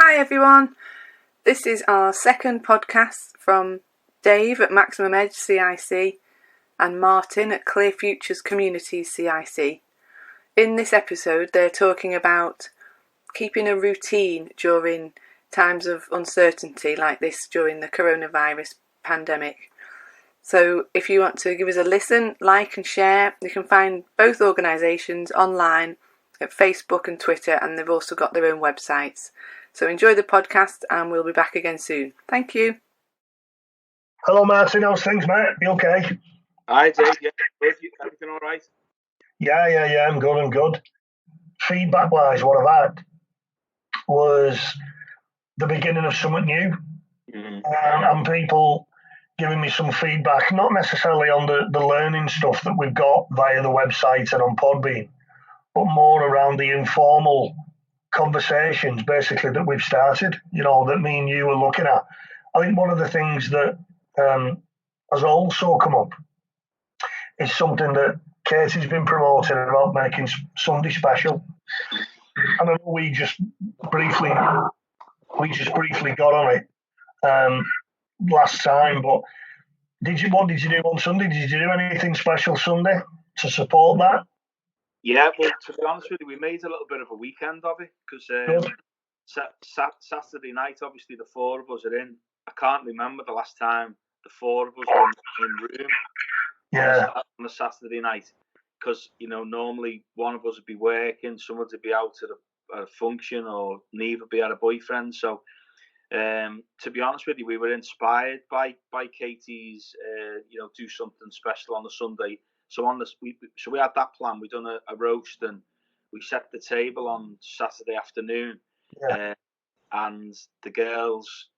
Hi everyone, this is our second podcast from Dave at Maximum Edge CIC and Martin at Clear Futures Communities CIC. In this episode they're talking about keeping a routine during times of uncertainty like this during the coronavirus pandemic. So if you want to give us a listen, like and share, you can find both organisations online at Facebook and Twitter, and they've also got their own websites. So enjoy the podcast and we'll be back again soon. Thank you. Hello Martin, how's things mate? You okay? Hi Dave, yeah, everything all right? Yeah, I'm good. Feedback wise, what I've had was the beginning of something new. And people giving me some feedback, not necessarily on the learning stuff that we've got via the website and on Podbean, but more around the informal conversations basically that we've started, that me and you were looking at. I think one of the things that has also come up is something that Katie's been promoting about making Sunday special. And I know we just briefly got on it last time, but what did you do on Sunday? Did you do anything special Sunday to support that? Yeah, well, to be honest with you, we made a little bit of a weekend of it because Saturday night, obviously the four of us are in. I can't remember the last time the four of us were in room on a Saturday night because, normally one of us would be working, someone would be out at a function or neither be at a boyfriend. So, to be honest with you, we were inspired by Katie's, do something special on a Sunday. So we had that plan. We done a roast and we set the table on Saturday afternoon, and the girls,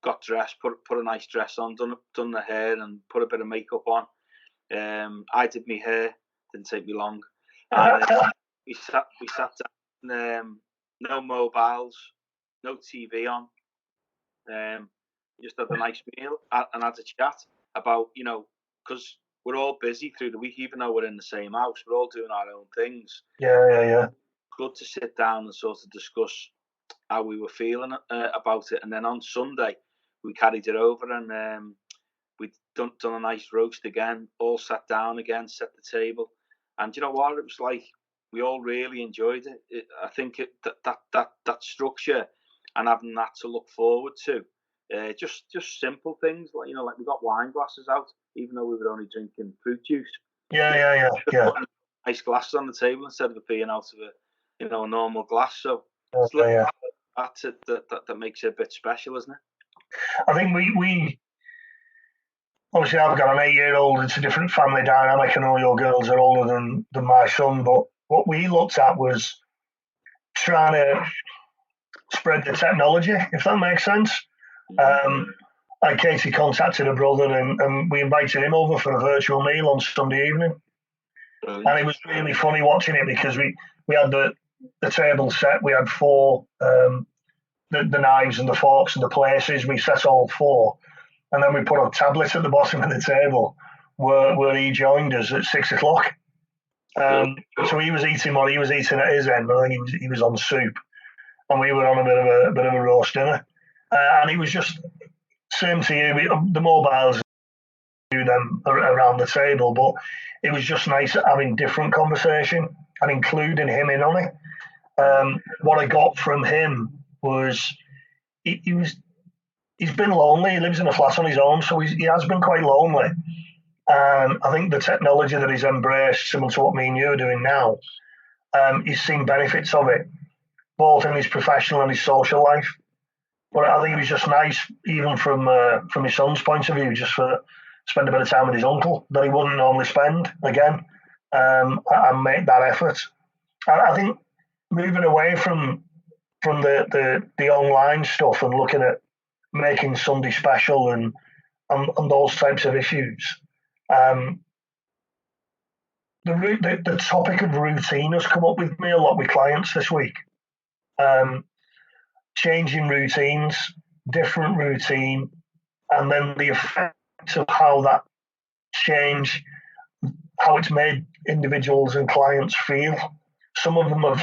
got dressed, put a nice dress on, done their hair and put a bit of makeup on. I did my hair, didn't take me long. And, we sat down, no mobiles, no TV on. Just had a nice meal and had a chat about, because we're all busy through the week, even though we're in the same house. We're all doing our own things. Yeah. Good to sit down and sort of discuss how we were feeling about it. And then on Sunday, we carried it over and we'd done a nice roast again. All sat down again, set the table. And you know what? It was like we all really enjoyed it. I think that structure and having that to look forward to. Just simple things like we got wine glasses out, even though we were only drinking fruit juice. Yeah. Nice glasses on the table instead of it being out of a normal glass. So that's it. That makes it a bit special, isn't it? I think we obviously I've got an 8-year-old. It's a different family dynamic. I know your girls are older than my son, but what we looked at was trying to spread the technology, if that makes sense. Katie contacted her brother and we invited him over for a virtual meal on Sunday evening. And it was really funny watching it because we had the table set. We had four, the knives and the forks and the places. We set all four. And then we put a tablet at the bottom of the table where he joined us at 6:00. So he was eating what he was eating at his end. I think he was on soup. And we were on a bit of a roast dinner. And it was just same to you. The mobiles do them around the table, but it was just nice having different conversation and including him in on it. What I got from him was he's been lonely. He lives in a flat on his own, so he has been quite lonely. And I think the technology that he's embraced, similar to what me and you are doing now, he's seen benefits of it, both in his professional and his social life. But I think it was just nice, even from his son's point of view, just for spend a bit of time with his uncle that he wouldn't normally spend again, and make that effort. I think moving away from the online stuff and looking at making Sunday special and those types of issues, the topic of routine has come up with me a lot with clients this week. Changing routines, different routine, and then the effect of how that change, how it's made individuals and clients feel. Some of them have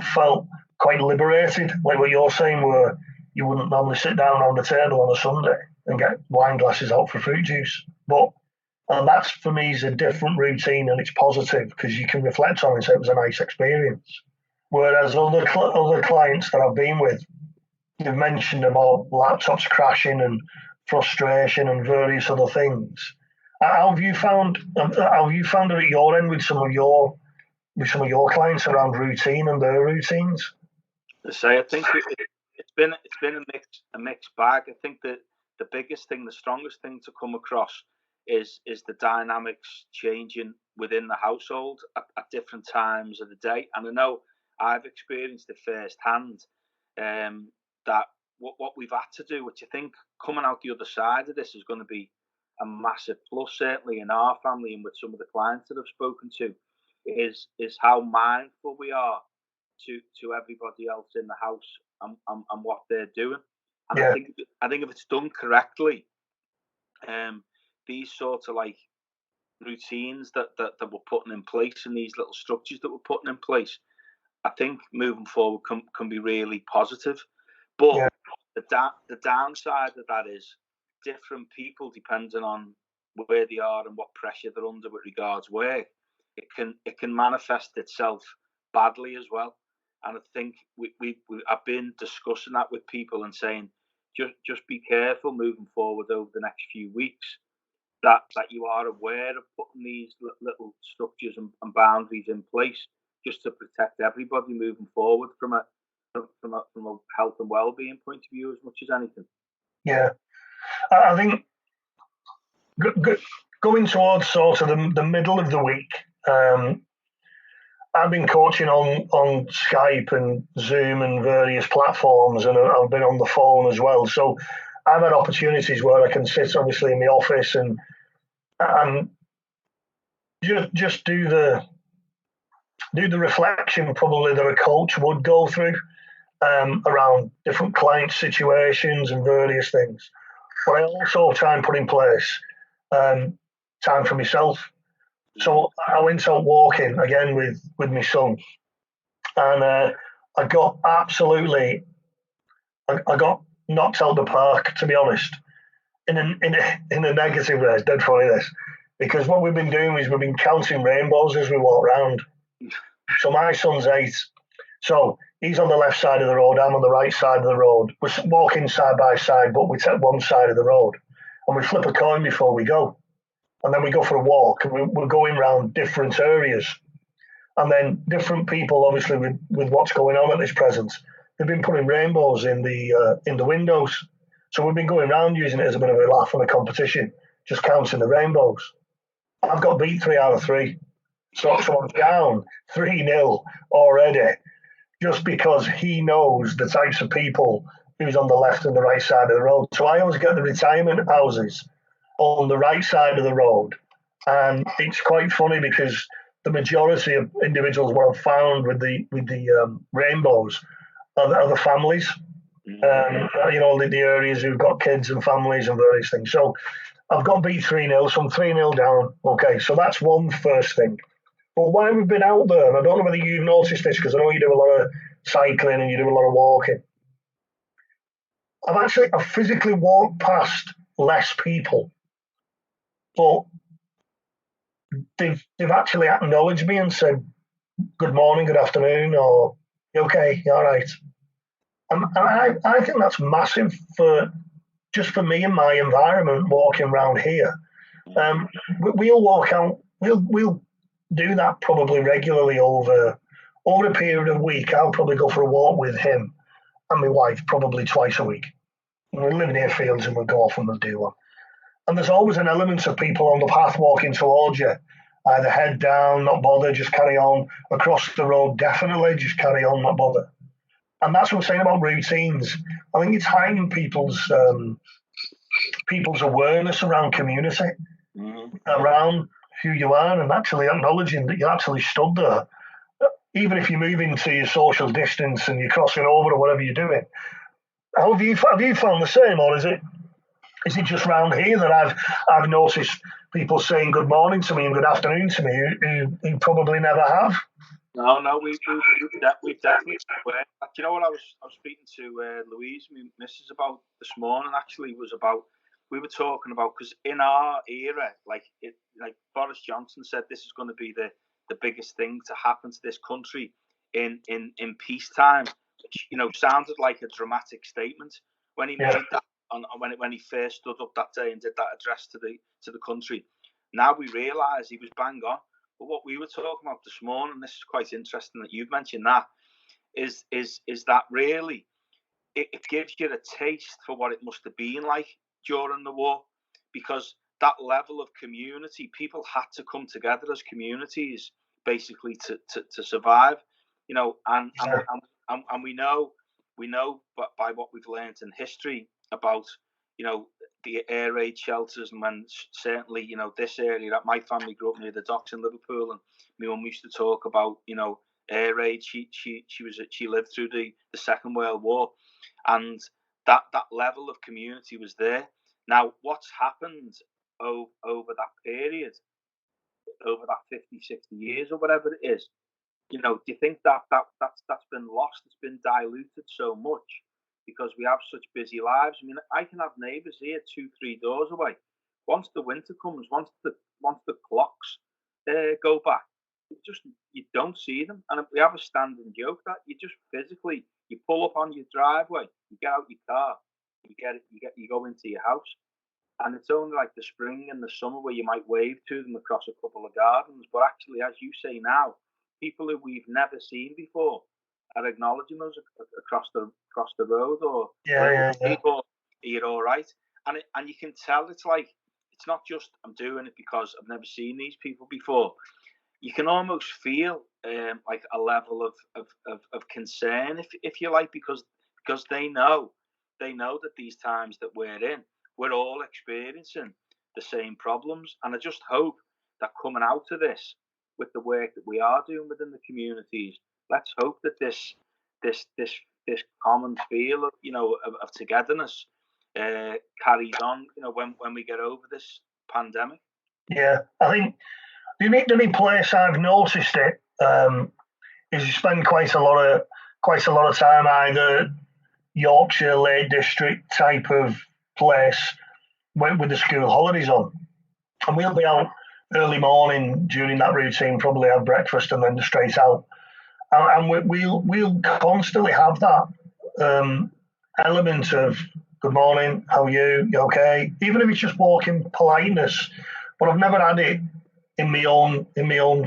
felt quite liberated, like what you're saying, where you wouldn't normally sit down on the table on a Sunday and get wine glasses out for fruit juice. But that's, for me, is a different routine, and it's positive because you can reflect on it and say it was a nice experience. Whereas other clients that I've been with, they've mentioned about laptops crashing and frustration and various other things. How have you found it at your end with some of your clients around routine and their routines? I think it's been a mixed bag. I think that the biggest thing, the strongest thing to come across is the dynamics changing within the household at different times of the day. And I know I've experienced it firsthand, that what we've had to do, which I think coming out the other side of this is going to be a massive plus, certainly in our family and with some of the clients that I've spoken to, is how mindful we are to everybody else in the house and what they're doing. And yeah. I think if it's done correctly, these sorts of like routines that we're putting in place and these little structures that we're putting in place, I think moving forward can be really positive. But yeah. the downside of that is different people, depending on where they are and what pressure they're under with regards work, it can manifest itself badly as well. And I think I've been discussing that with people and saying, just be careful moving forward over the next few weeks that you are aware of putting these little structures and boundaries in place just to protect everybody moving forward from a health and well-being point of view as much as anything. Yeah, I think going towards sort of the middle of the week, I've been coaching on Skype and Zoom and various platforms, and I've been on the phone as well. So I've had opportunities where I can sit obviously in the office and just do the reflection probably that a coach would go through around different client situations and various things. But I also try and put in place time for myself. So I went out walking again with my son, and I got knocked out the park, to be honest, in a negative way. It's dead funny this, because what we've been doing is we've been counting rainbows as we walk round. So my son's 8, so he's on the left side of the road, I'm on the right side of the road. We're walking side by side, but we take one side of the road, and we flip a coin before we go. And then we go for a walk, and we're going around different areas. And then different people, obviously, with what's going on at this present, they've been putting rainbows in the windows. So we've been going around using it as a bit of a laugh and a competition, just counting the rainbows. I've got beat 3 out of 3. So I'm down 3-0 already, just because he knows the types of people who's on the left and the right side of the road. So I always get the retirement houses on the right side of the road, and it's quite funny because the majority of individuals, what I've found with the rainbows, are the families, the areas who've got kids and families and various things. So I've got beat 3-0, so I'm 3-0 down. Okay, so that's one first thing. But while we've been out there, and I don't know whether you've noticed this, because I know you do a lot of cycling and you do a lot of walking, I've physically walked past less people, but they've actually acknowledged me and said, good morning, good afternoon, or, you okay, you all right? And I think that's massive for me and my environment walking around here. We'll walk out, we'll do that probably regularly over a period of a week. I'll probably go for a walk with him and my wife probably twice a week. We live near fields and we'll go off and we'll do one. And there's always an element of people on the path walking towards you. Either head down, not bother, just carry on. Across the road, definitely, just carry on, not bother. And that's what I'm saying about routines. I think it's heightening people's awareness around community, around who you are, and actually acknowledging that you actually stood there. Even if you're moving to your social distance and you're crossing over or whatever you're doing. Have you found the same, or is it just round here that I've noticed people saying good morning to me and good afternoon to me who probably never have? No, we've definitely. Do you know what I was speaking to Louise, my missus, about this morning? Actually, was about we were talking about, because in our era, like Boris Johnson said, this is going to be the biggest thing to happen to this country in peacetime, which sounded like a dramatic statement when he made that when he first stood up that day and did that address to the country. Now we realise he was bang on. But what we were talking about this morning, this is quite interesting that you've mentioned that, is that really it gives you a taste for what it must have been like during the war, because that level of community, people had to come together as communities basically to survive, and we know by what we've learned in history about the air raid shelters, and when certainly this area that my family grew up near the docks in Liverpool, and my mum used to talk about air raid. She lived through the Second World War, and that level of community was there. Now, what's happened over that period, over that 50, 60 years or whatever it is, do you think that's been lost? It's been diluted so much because we have such busy lives. I mean, I can have neighbours here 2-3 doors away. Once the winter comes, once the clocks go back, you don't see them. And we have a standing joke that you just physically, you pull up on your driveway, you get out your car, you go into your house, and it's only like the spring and the summer where you might wave to them across a couple of gardens. But actually, as you say now, people who we've never seen before are acknowledging us across the road, or you're all right, and you can tell it's not just I'm doing it because I've never seen these people before. You can almost feel like a level of concern, if you like, because they know that these times that we're in, we're all experiencing the same problems. And I just hope that coming out of this, with the work that we are doing within the communities, let's hope that this common feel of togetherness carries on, when we get over this pandemic. Yeah, I think the only place I've noticed it is you spend quite a lot of time either Yorkshire, Lake District type of place with the school holidays on, and we'll be out early morning during that routine, probably have breakfast and then straight out, and we'll constantly have that element of good morning, how are you okay, even if it's just walking politeness. But I've never had it in my own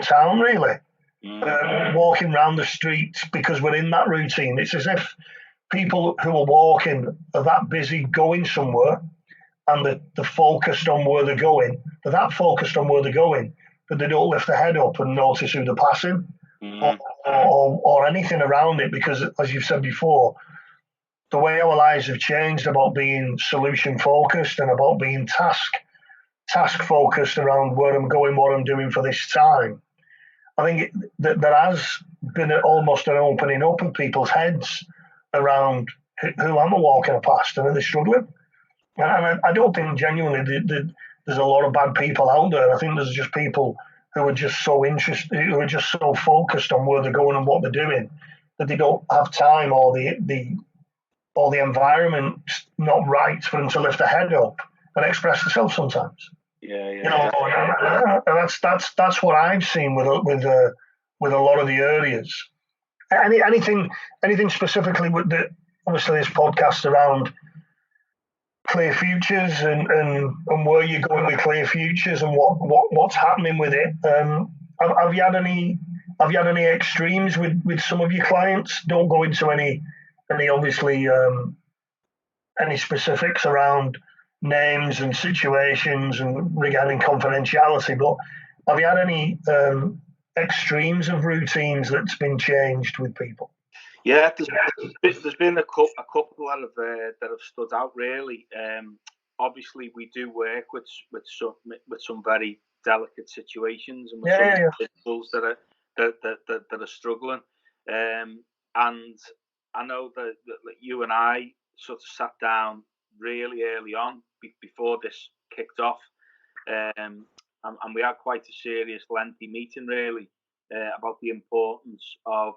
town, really. Walking around the streets, because we're in that routine. It's as if people who are walking are that busy going somewhere, and they're focused on where they're going. They're that focused on where they're going that they don't lift their head up and notice who they're passing, or anything around it. Because, as you've said before, the way our lives have changed about being solution focused and about being task focused around where I'm going, what I'm doing for this time. I think that there has been almost an opening up of people's heads around who am I walking past, and are they struggling? And I don't think genuinely there's a lot of bad people out there. I think there's just people who are just so interested, who are just so focused on where they're going and what they're doing, that they don't have time, or the environment not right for them to lift their head up and express themselves sometimes. Yeah. That's what I've seen with a lot of the areas. Anything specifically with obviously this podcast around Clear Futures and where you're going with Clear Futures and what's happening with it. Have you had any extremes with some of your clients? Don't go into any obviously any specifics around names and situations and regarding confidentiality, but have you had any extremes of routines that's been changed with people? Yeah, there's been a couple that have stood out really. Obviously, we do work with some very delicate situations, and with some individuals that are struggling. And I know that you and I sort of sat down really early on before this kicked off, and we had quite a serious, lengthy meeting really about the importance of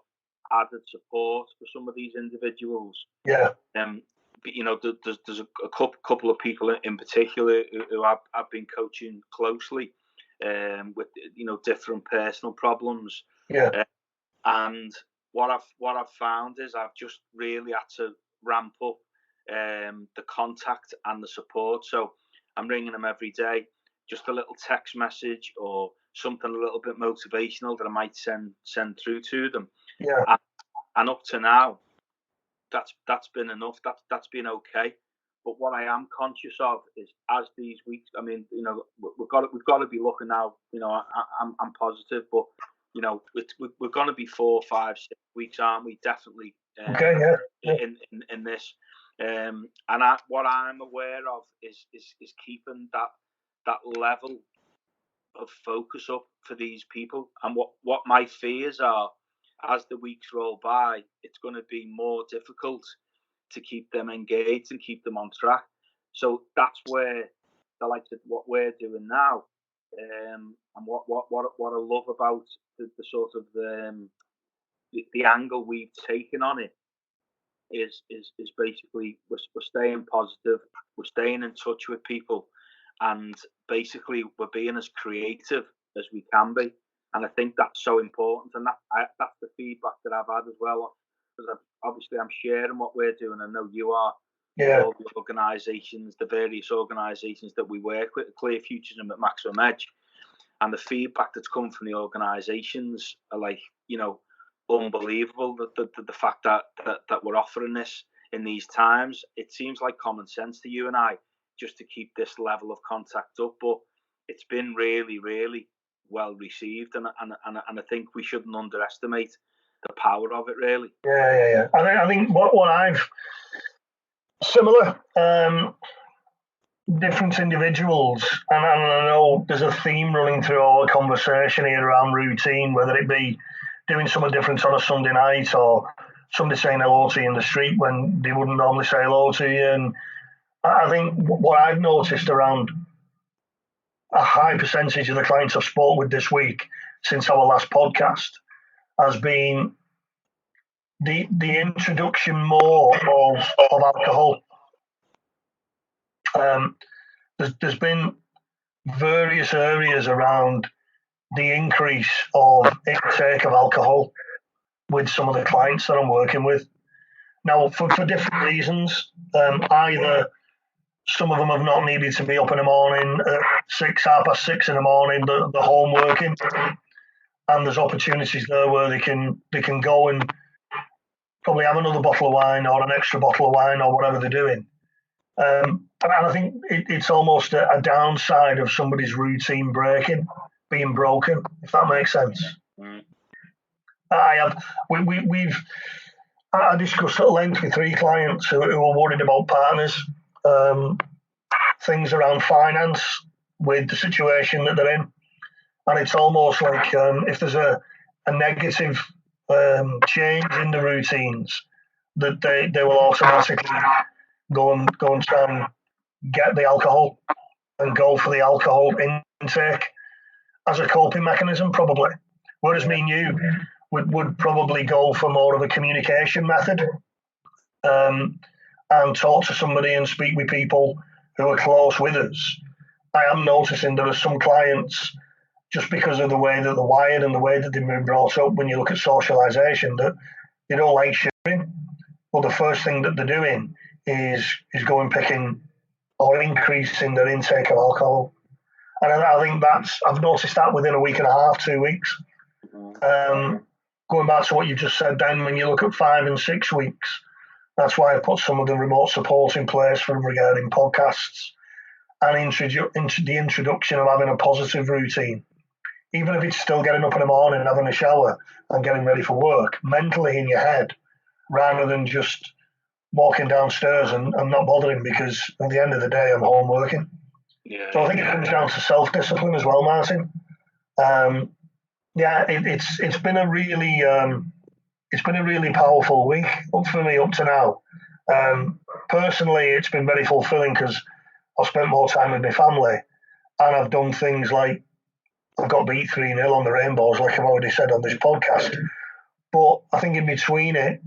added support for some of these individuals. Yeah. But, you know, there's a couple of people in particular who I've been coaching closely with, you know, different personal problems. Yeah. And what I've found is I've just really had to ramp up the contact and the support. So I'm ringing them every day, just a little text message or something a little bit motivational that I might send through to them. Yeah. And up to now, that's been enough. That's been okay. But what I am conscious of is, as these weeks, I mean, you know, we've got to be looking now. You know, I'm positive, but you know, we're going to be 4, 5, 6 weeks, aren't we? Definitely. Okay. Yeah. In this, and what I'm aware of is keeping that level of focus up for these people. And what my fears are, as the weeks roll by, it's going to be more difficult to keep them engaged and keep them on track. So that's where I like what we're doing now, and what I love about the sort of the angle we've taken on it is basically we're staying positive, we're staying in touch with people, and basically we're being as creative as we can be. And I think that's so important, and that's the feedback that I've had as well. Because obviously I'm sharing what we're doing. I know you are. Yeah. All the organisations, the various organisations that we work with, Clear Futures and Maximum Edge, and the feedback that's come from the organisations are like, you know, unbelievable. The fact that we're offering this in these times, it seems like common sense to you and I, just to keep this level of contact up. But it's been really, really well received, and I think we shouldn't underestimate the power of it, really. Yeah. I think what I've similar different individuals, and I know there's a theme running through our conversation here around routine, whether it be doing something different on a Sunday night or somebody saying hello to you in the street when they wouldn't normally say hello to you. And I think what I've noticed around a high percentage of the clients I've spoken with this week since our last podcast has been the introduction more of alcohol. There's been various areas around the increase of intake of alcohol with some of the clients that I'm working with. Now, for different reasons, either some of them have not needed to be up in the morning at 6:30 in the morning, they're home working, and there's opportunities there where they can go and probably have another bottle of wine or an extra bottle of wine or whatever they're doing. And I think it's almost a downside of somebody's routine being broken, if that makes sense. Mm. I discussed at length with 3 clients who are worried about partners, things around finance with the situation that they're in, and it's almost like if there's a negative change in the routines, that they will automatically go and try and get the alcohol and go for the alcohol intake as a coping mechanism, probably. Whereas me and you would probably go for more of a communication method, and talk to somebody and speak with people who are close with us. I am noticing there are some clients, just because of the way that they're wired and the way that they've been brought up, when you look at socialisation, that they don't like sharing. Well, the first thing that they're doing is going picking or increasing their intake of alcohol. And I think I've noticed that within a week and a half, 2 weeks. Going back to what you just said then, when you look at 5 and 6 weeks, that's why I put some of the remote support in place regarding podcasts and the introduction of having a positive routine. Even if it's still getting up in the morning and having a shower and getting ready for work, mentally in your head, rather than just walking downstairs and not bothering, because at the end of the day, I'm home working. Yeah, so I think it comes down to self-discipline as well, Martin. It's been a really powerful week for me up to now. Personally, it's been very fulfilling because I've spent more time with my family, and I've done things like They've got beat 3-0 on the Rainbows, like I've already said on this podcast. But I think in between it,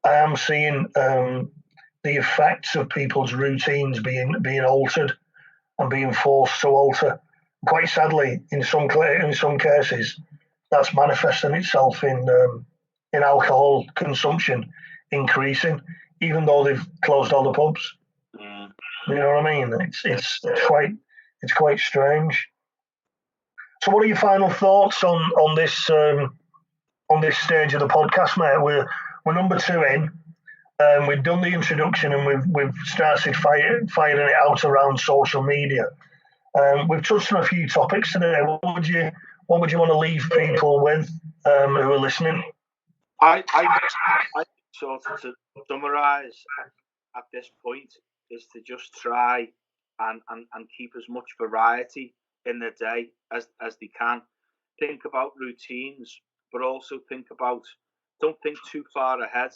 I am seeing the effects of people's routines being altered and being forced to alter. Quite sadly, in some cases, that's manifesting itself in alcohol consumption increasing, even though they've closed all the pubs. You know what I mean? It's quite strange. So, what are your final thoughts on this stage of the podcast, mate? We're number 2 in. We've done the introduction and we've started firing it out around social media. We've touched on a few topics today. What would you want to leave people with who are listening? I sort of, to summarise at this point, is to just try and keep as much variety in their day as they can. Think about routines, but also don't think too far ahead.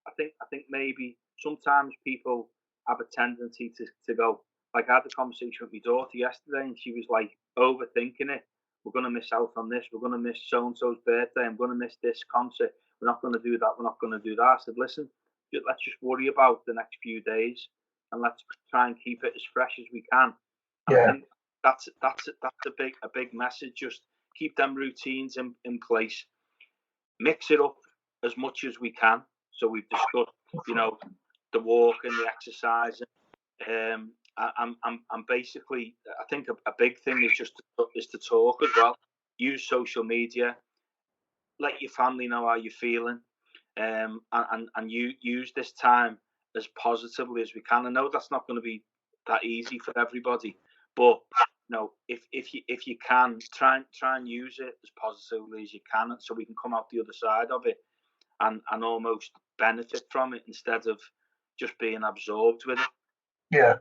I think maybe sometimes people have a tendency to go, like I had a conversation with my daughter yesterday and she was like overthinking it. We're going to miss out on this. We're going to miss so-and-so's birthday. I'm going to miss this concert. We're not going to do that. We're not going to do that. I said, listen, let's just worry about the next few days and let's try and keep it as fresh as we can. And I think that's a big message. Just keep them routines in place. Mix it up as much as we can. So we've discussed, the walking, the exercising, and basically, I think a big thing is to talk as well. Use social media. Let your family know how you're feeling, and you use this time as positively as we can. I know that's not going to be that easy for everybody, but if you can, try and use it as positively as you can, so we can come out the other side of it and almost benefit from it instead of just being absorbed with it. Yeah.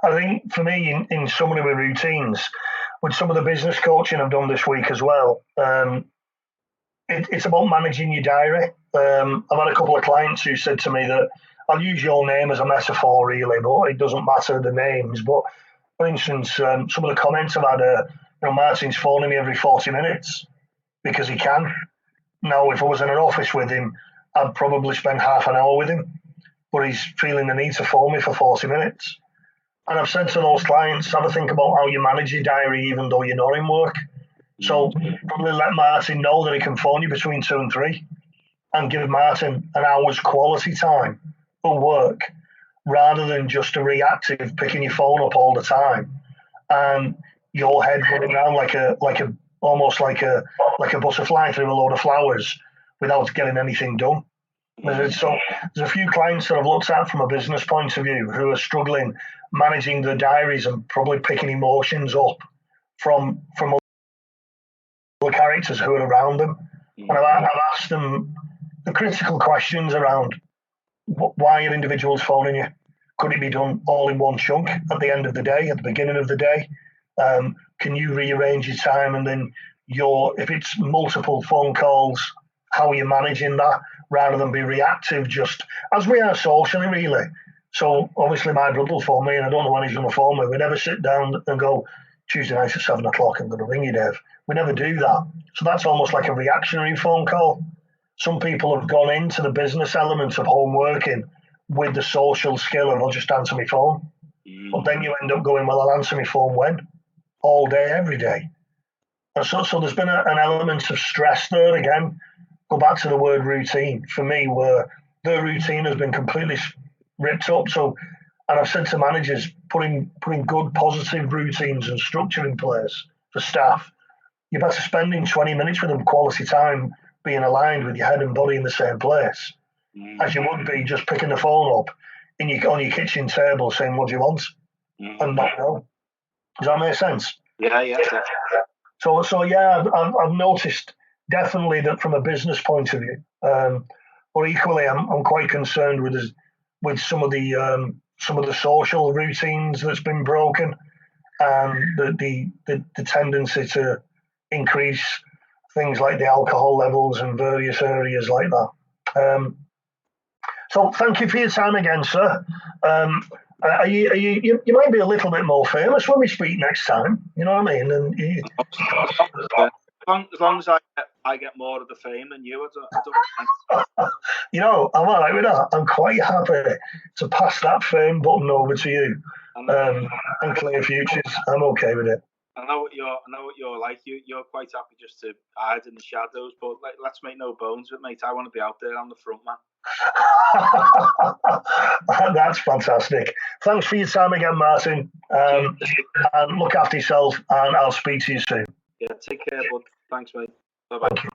I think for me, in some of the routines, with some of the business coaching I've done this week as well, it's about managing your diary. I've had a couple of clients who said to me that I'll use your name as a metaphor, really, but it doesn't matter the names. But for instance, some of the comments I've had, Martin's phoning me every 40 minutes because he can. Now, if I was in an office with him, I'd probably spend half an hour with him, but he's feeling the need to phone me for 40 minutes. And I've said to those clients, have a think about how you manage your diary even though you're not in work. So probably let Martin know that he can phone you between 2 and 3 and give Martin an hour's quality time for work rather than just a reactive picking your phone up all the time and your head running around almost like a butterfly through a load of flowers without getting anything done. So there's a few clients that I've looked at from a business point of view who are struggling managing their diaries and probably picking emotions up from other characters who are around them. And I've asked them the critical questions around why are individuals phoning you? Could it be done all in one chunk at the end of the day, at the beginning of the day? Can you rearrange your time and then if it's multiple phone calls, how are you managing that rather than be reactive just as we are socially, really? So obviously my brother will phone me and I don't know when he's going to phone me. We never sit down and go, Tuesday night at 7 o'clock, I'm going to ring you, Dave. We never do that. So that's almost like a reactionary phone call. Some people have gone into the business element of home working with the social skill and I'll just answer my phone. But then you end up going, well, I'll answer my phone when? All day, every day. And so there's been an element of stress there again. Go back to the word routine for me, where the routine has been completely ripped up. And I've said to managers, putting good positive routines and structure in place for staff. You're better spending 20 minutes with them, quality time, being aligned with your head and body in the same place, as you would be just picking the phone up on your kitchen table saying, what do you want? And not know. Does that make sense? Yeah. So yeah, I've noticed definitely that from a business point of view. But equally, I'm quite concerned with some of the social routines that's been broken, and the tendency to increase things like the alcohol levels and various areas like that. So thank you for your time again, sir. You might be a little bit more famous when we speak next time. You know what I mean? And as long as I get more of the fame than you, I don't you know, I'm all right with that. I'm quite happy to pass that fame button over to you. And Clear Futures, I'm okay with it. I know what you're like. You're quite happy just to hide in the shadows, but let's make no bones with it, mate. I want to be out there on the front, man. That's fantastic. Thanks for your time again, Martin. And look after yourself, and I'll speak to you soon. Yeah, take care, bud. Thanks, mate. Bye-bye.